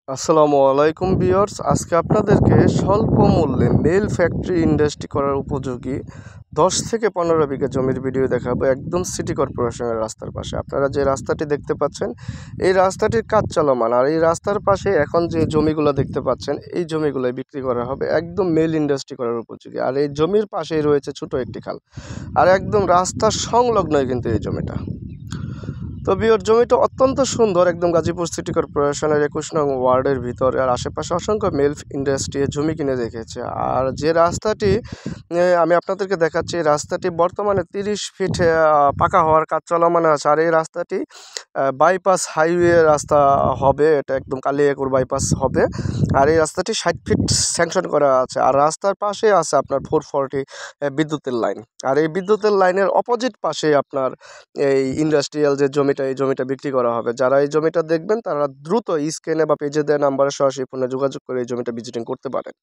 আসসালামু আলাইকুম ভিউয়ার্স, আজকে আপনাদেরকে স্বল্প মূল্যে মেল ফ্যাক্টরি ইন্ডাস্ট্রি করার উপযোগী 10 থেকে 15 বিঘা জমির ভিডিও দেখাবো। একদম সিটি কর্পোরেশনের রাস্তার পাশে আপনারা যে রাস্তাটি দেখতে পাচ্ছেন, এই রাস্তাটির কাজ চলমান। আর এই রাস্তার পাশে এখন যে জমিগুলো দেখতে পাচ্ছেন, এই জমিগুলো বিক্রি করা হবে একদম মেল ইন্ডাস্ট্রি করার উপযোগী। আর এই জমির পাশেই রয়েছে ছোট একটি খাল, আর একদম রাস্তার সংলগ্নই কিন্তু এই জমিটা। তো ভিউয়ার, জমিটা অত্যন্ত সুন্দর, একদম গাজীপুর সিটি কর্পোরেশনের 21 নং ওয়ার্ডের ভিতরে। আর আশেপাশে অসংখ্য মিল্ক ইন্ডাস্ট্রি জমি কিনে রেখেছে। আর যে রাস্তাটি আমি আপনাদেরকে দেখাচ্ছি, এই রাস্তাটি বর্তমানে 30 ফিট পাকা হওয়ার কাজ চলমান আছে। আর এই রাস্তাটি বাইপাস হাইওয়ে রাস্তা হবে, এটা একদম কালিয়াকৈর বাইপাস হবে। আর এই রাস্তাটি 60 ফিট স্যাংশন করা আছে। আর রাস্তার পাশে আছে আপনার 440 বিদ্যুতের লাইন। আর এই বিদ্যুতের লাইনের অপোজিট পাশে আপনার এই ইন্ডাস্ট্রিয়াল যে জমিটা, এই জমিটা বিক্রি করা হবে। যারা এই জমিটা দেখবেন তারা দ্রুত স্ক্রিনে বা পেজে দেওয়া নাম্বারে সরাসরি ফোনে যোগাযোগ করে এই জমিটা ভিজিটিং করতে পারেন।